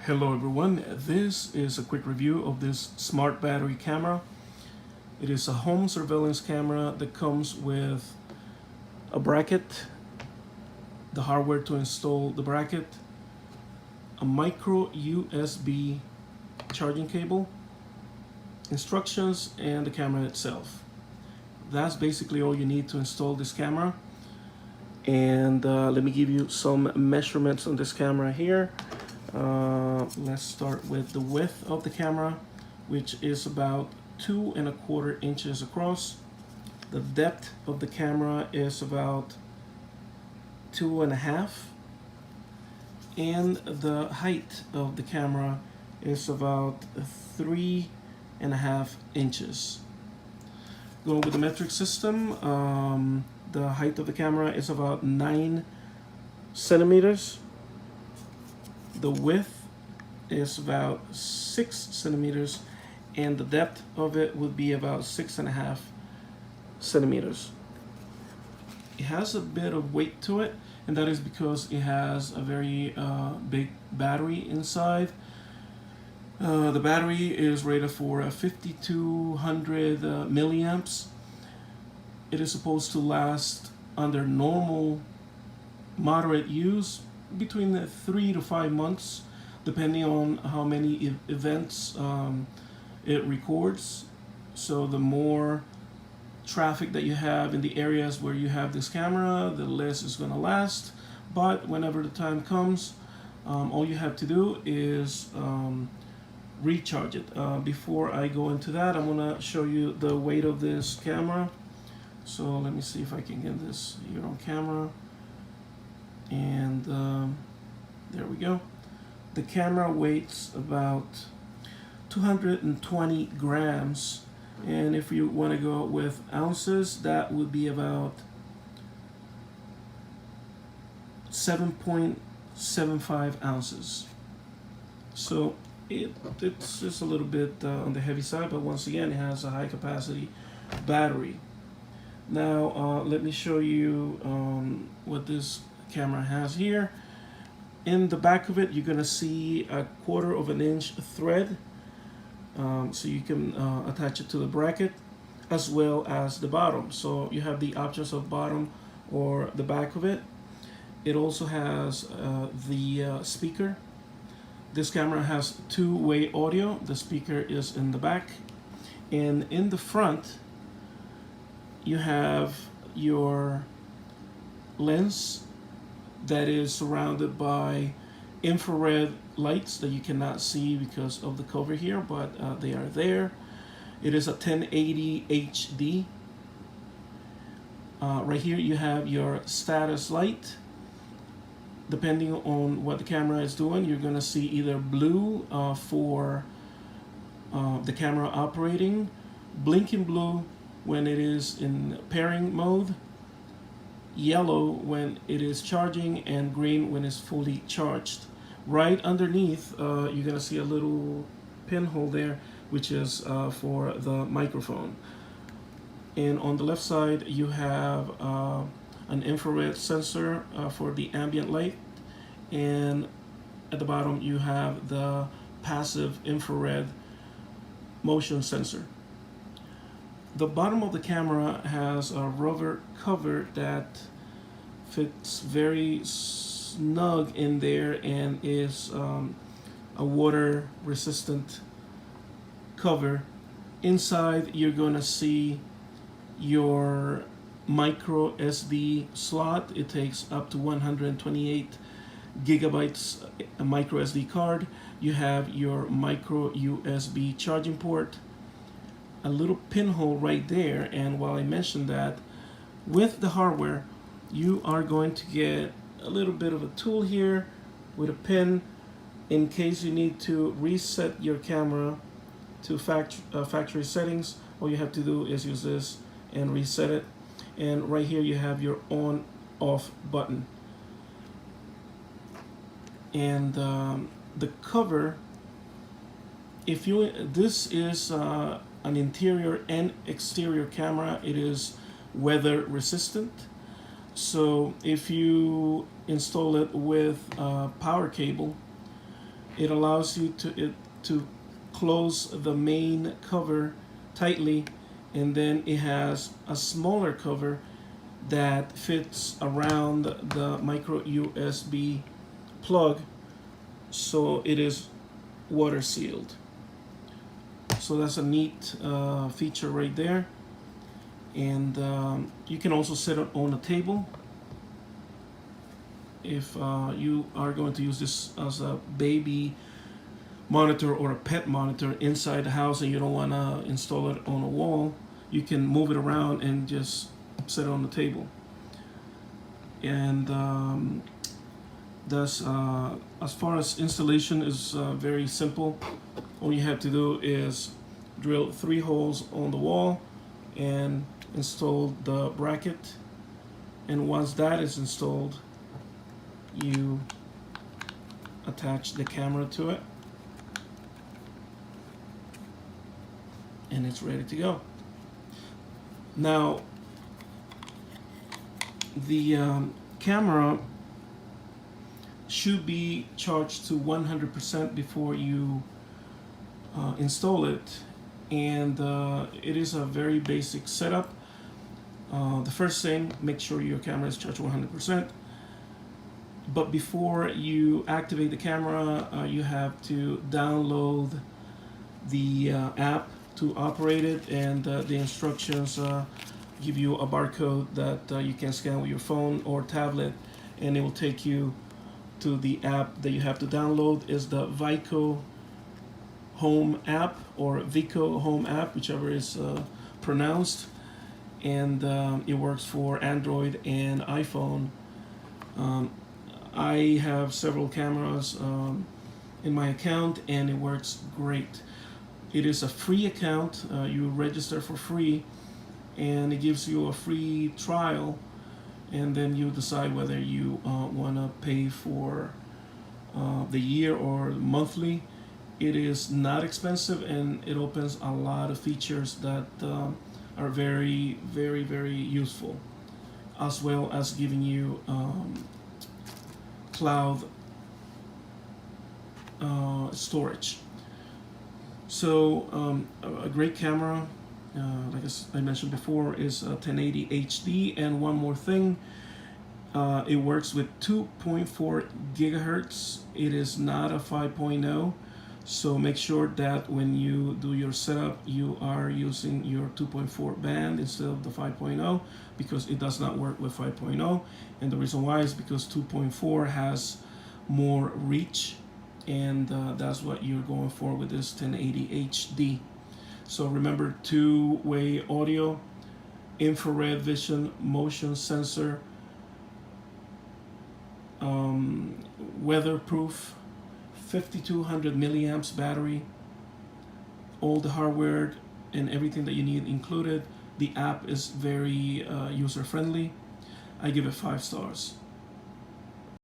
Hello everyone, this is a quick review of this smart battery camera. It is a home surveillance camera that comes with a bracket, the hardware to install the bracket, a micro USB charging cable, instructions, and the camera itself. That's basically all you need to install this camera. And let me give you some measurements on this camera here. Let's start with the width of the camera, which is about 2¼ inches across. The depth of the camera is about 2.5, and the height of the camera is about 3.5 inches. Going with the metric system, the height of the camera is about 9 centimeters. The width is about 6 centimeters, and the depth of it would be about 6.5 centimeters. It has a bit of weight to it, and that is because it has a very big battery inside. The battery is rated for 5200 milliamps. It is supposed to last under normal moderate use between 3 to 5 months, depending on how many events it records. So the more traffic that you have in the areas where you have this camera, the less it's going to last. But whenever the time comes, all you have to do is recharge it. Before I go into that, I'm going to show you the weight of this camera. So let me see if I can get this here on camera. And there we go. The camera weighs about 220 grams, and if you want to go with ounces, that would be about 7.75 ounces. So it's just a little bit on the heavy side, but once again, it has a high capacity battery. Now let me show you what this camera has here. In the back of it, you're gonna see a 1/4 inch thread, so you can attach it to the bracket as well as the bottom. So you have the options of bottom or the back of it. It also has the speaker. This camera has two-way audio. The speaker is in the back, and in the front you have your lens that is surrounded by infrared lights that you cannot see because of the cover here, but they are there. It is a 1080 HD. Right here you have your status light. Depending on what the camera is doing, you're going to see either blue for the camera operating, blinking blue when it is in pairing mode, yellow when it is charging, and green when it's fully charged. Right underneath, you're going to see a little pinhole there, which is for the microphone. And on the left side, you have an infrared sensor for the ambient light, and at the bottom you have the passive infrared motion sensor. The bottom of the camera has a rubber cover that fits very snug in there and is a water resistant cover. Inside you're going to see your micro SD slot. It takes up to 128 gigabytes a micro SD card. You have your micro USB charging port, a little pinhole right there. And while I mentioned that, with the hardware you are going to get a little bit of a tool here with a pin in case you need to reset your camera to factory settings. All you have to do is use this and reset it. And right here you have your on off button, and the cover, if you this is an interior and exterior camera. It is weather resistant, so if you install it with a power cable, It allows you to close the main cover tightly, and then it has a smaller cover that fits around the micro USB plug, so it is water sealed. So that's a neat feature right there. And you can also set it on a table if you are going to use this as a baby monitor or a pet monitor inside the house and you don't want to install it on a wall. You can move it around and just set it on the table. And that's as far as installation is very simple. All you have to do is drill 3 holes on the wall and install the bracket, and once that is installed, you attach the camera to it and it's ready to go. Now the camera should be charged to 100% before you install it, and it is a very basic setup. The first thing, make sure your camera is charged 100%. But before you activate the camera, you have to download the app to operate it, and the instructions give you a barcode that you can scan with your phone or tablet, and it will take you to the app that you have to download. Is the Vico Home app or Vico Home app, whichever is pronounced, and it works for Android and iPhone. I have several cameras in my account and it works great. It is a free account. You register for free and it gives you a free trial, and then you decide whether you want to pay for the year or monthly. It is not expensive and it opens a lot of features that are very, very, very useful, as well as giving you cloud storage. So a great camera, like I mentioned before, is 1080 HD. And one more thing, it works with 2.4 gigahertz. It is not a 5.0. So make sure that when you do your setup, you are using your 2.4 band instead of the 5.0, because it does not work with 5.0. And the reason why is because 2.4 has more reach, and that's what you're going for with this 1080 HD. So remember, 2-way audio, infrared vision, motion sensor, weatherproof, 5200 milliamps battery, all the hardware and everything that you need included. The app is very user friendly. I give it 5 stars.